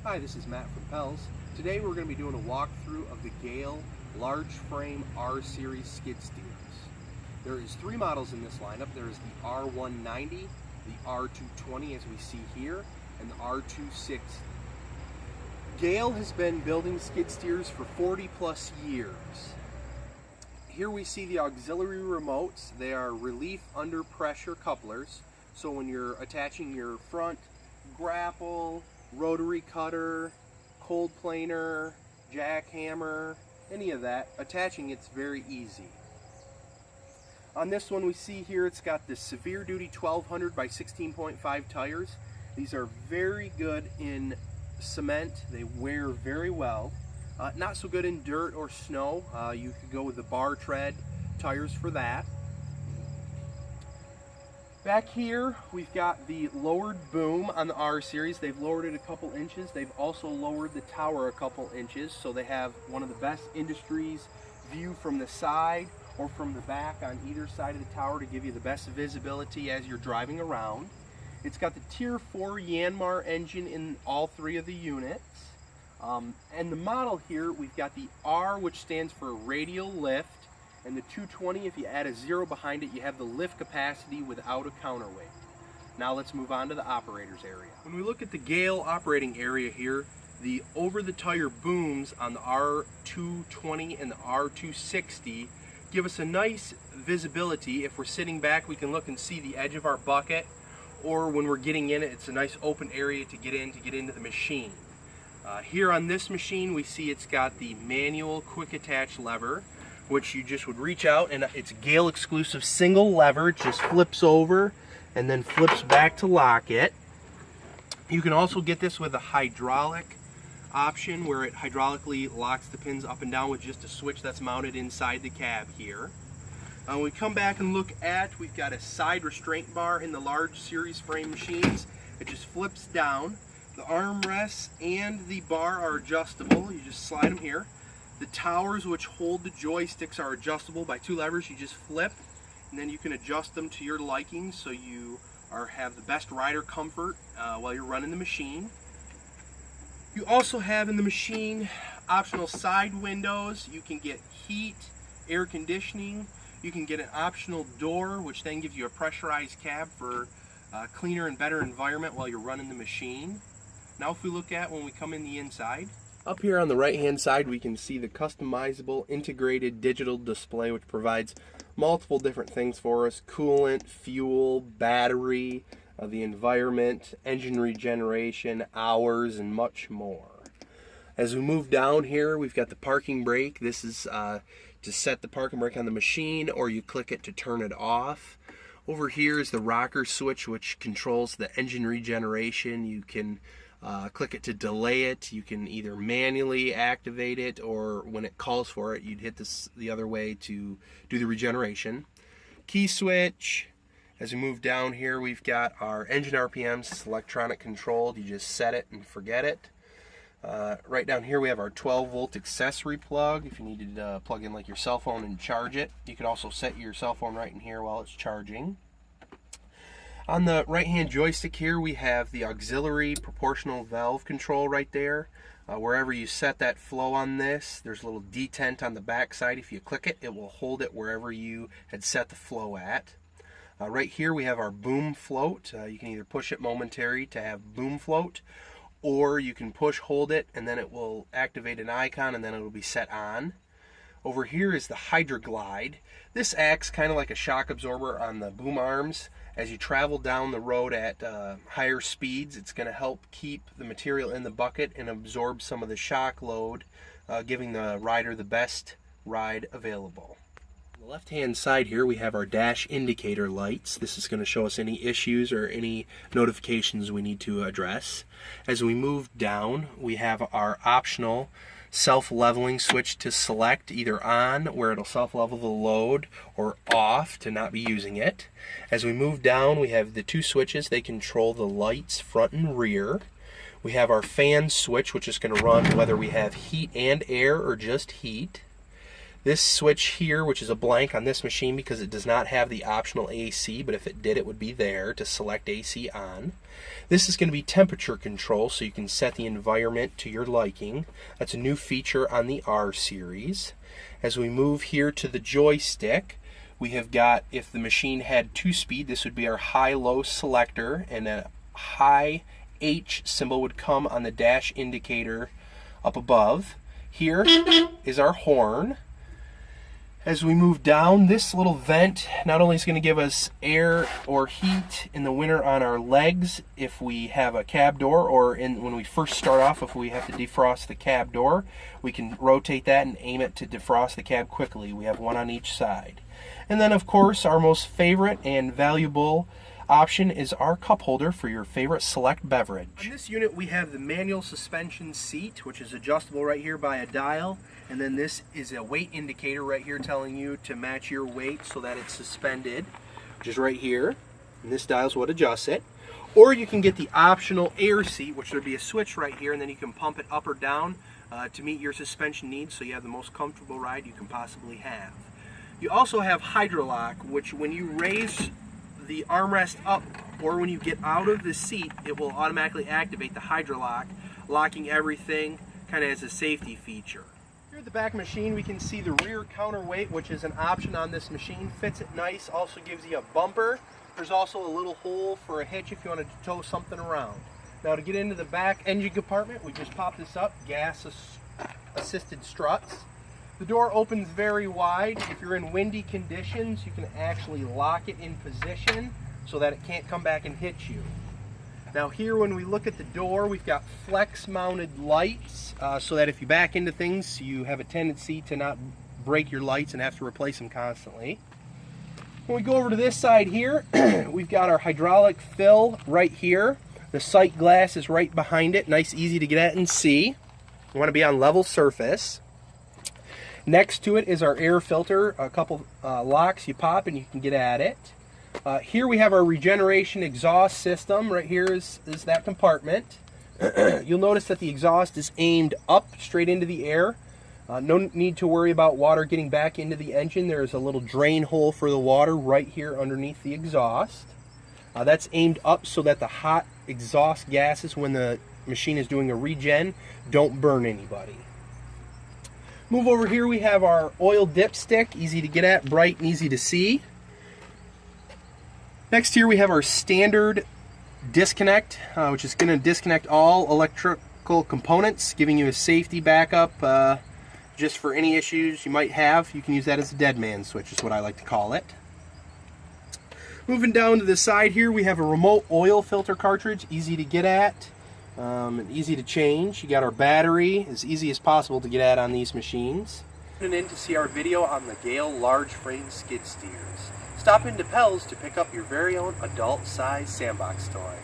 Hi, this is Matt from Pell's. Today we're going to be doing a walkthrough of the Gale large frame R Series skid steers. There is three models in this lineup. There is the R190, the R220 as we see here, and the R260. Gale has been building skid steers for 40 plus years. Here we see the auxiliary remotes. They are relief under pressure couplers. So when you're attaching your front grapple, rotary cutter, cold planer, jackhammer, any of that, attaching it's very easy. On this one we see here it's got the severe duty 1200 by 16.5 tires. These are very good in cement. They wear very well. Not so good in dirt or snow. You could go with the bar tread tires for that. Back here, we've got the lowered boom on the R Series. They've lowered it a couple inches. They've also lowered the tower a couple inches, so they have one of the best industry's view from the side or from the back on either side of the tower to give you the best visibility as you're driving around. It's got the Tier 4 Yanmar engine in all three of the units. And the model here, we've got the R, which stands for radial lift, and the 220, if you add a 0 behind it, you have the lift capacity without a counterweight. Now let's move on to the operator's area. When we look at the Gale operating area here, the over-the-tire booms on the R220 and the R260 give us a nice visibility. If we're sitting back, we can look and see the edge of our bucket, or when we're getting in it, it's a nice open area to get into the machine. Here on this machine, we see it's got the manual quick attach lever, which you just would reach out, and it's Gale exclusive single lever. It just flips over and then flips back to lock it. You can also get this with a hydraulic option where it hydraulically locks the pins up and down with just a switch that's mounted inside the cab here. When we come back and look at, we've got a side restraint bar in the large series frame machines. It just flips down. The armrests and the bar are adjustable. You just slide them here. The towers which hold the joysticks are adjustable by two levers. You just flip, and then you can adjust them to your liking so you have the best rider comfort while you're running the machine. You also have in the machine optional side windows. You can get heat, air conditioning. You can get an optional door, which then gives you a pressurized cab for a cleaner and better environment while you're running the machine. Now if we look at when we come in the inside, up here on the right hand side we can see the customizable integrated digital display, which provides multiple different things for us: coolant, fuel, battery, the environment, engine regeneration, hours, and much more. As we move down here, we've got the parking brake. This is to set the parking brake on the machine, or you click it to turn it off. Over here is the rocker switch, which controls the engine regeneration. You can click it to delay it. You can either manually activate it, or when it calls for it, you'd hit this the other way to do the regeneration. Key switch. As we move down here, we've got our engine RPMs. It's electronic controlled. You just set it and forget it. Right down here we have our 12-volt accessory plug if you needed to plug in like your cell phone and charge it. You can also set your cell phone right in here while it's charging. On the right hand joystick here we have the auxiliary proportional valve control right there. Wherever you set that flow on this, there's a little detent on the back side. If you click it, it will hold it wherever you had set the flow at. Right here we have our boom float. You can either push it momentary to have boom float, or you can push hold it and then it will activate an icon and then it will be set on. Over here is the Hydroglide. This acts kind of like a shock absorber on the boom arms. As you travel down the road at higher speeds, it's going to help keep the material in the bucket and absorb some of the shock load, giving the rider the best ride available. On the left hand side here we have our dash indicator lights. This is going to show us any issues or any notifications we need to address. As we move down, we have our optional self-leveling switch to select, either on, where it'll self-level the load, or off, to not be using it. As we move down, we have the two switches. They control the lights front and rear. We have our fan switch, which is going to run whether we have heat and air or just heat. This switch here, which is a blank on this machine because it does not have the optional AC, but if it did, it would be there to select AC on. This is going to be temperature control, so you can set the environment to your liking. That's a new feature on the R series. As we move here to the joystick, we have got, if the machine had 2-speed, this would be our high-low selector, and a high H symbol would come on the dash indicator up above. Here is our horn. As we move down, this little vent not only is going to give us air or heat in the winter on our legs if we have a cab door, or when we first start off, if we have to defrost the cab door, we can rotate that and aim it to defrost the cab quickly. We have one on each side. And then, of course, our most favorite and valuable option is our cup holder for your favorite select beverage. On this unit, we have the manual suspension seat, which is adjustable right here by a dial. And then this is a weight indicator right here telling you to match your weight so that it's suspended, which is right here. And this dial is what adjusts it. Or you can get the optional air seat, which would be a switch right here, and then you can pump it up or down to meet your suspension needs so you have the most comfortable ride you can possibly have. You also have hydrolock, which when you raise the armrest up or when you get out of the seat, it will automatically activate the hydrolock, locking everything kind of as a safety feature. Here at the back machine, we can see the rear counterweight, which is an option on this machine. Fits it nice, also gives you a bumper. There's also a little hole for a hitch if you wanted to tow something around. Now to get into the back engine compartment, we just pop this up, gas assisted struts. The door opens very wide. If you're in windy conditions, you can actually lock it in position so that it can't come back and hit you. Now here, when we look at the door, we've got flex mounted lights so that if you back into things, you have a tendency to not break your lights and have to replace them constantly. When we go over to this side here, we've got our hydraulic fill right here. The sight glass is right behind it, nice, easy to get at and see. You want to be on level surface. Next to it is our air filter, a couple locks you pop and you can get at it. Here we have our regeneration exhaust system. Right here is that compartment. You'll notice that the exhaust is aimed up straight into the air. No need to worry about water getting back into the engine. There is a little drain hole for the water right here underneath the exhaust. That's aimed up so that the hot exhaust gases, when the machine is doing a regen, don't burn anybody. Move over here, we have our oil dipstick, easy to get at, bright and easy to see. Next here we have our standard disconnect, which is going to disconnect all electrical components, giving you a safety backup just for any issues you might have. You can use that as a dead man switch, is what I like to call it. Moving down to the side here, we have a remote oil filter cartridge, easy to get at. And easy to change. You got our battery, as easy as possible to get at on these machines. Tune in to see our video on the Gale large frame skid steers. Stop into Pell's to pick up your very own adult size sandbox toy.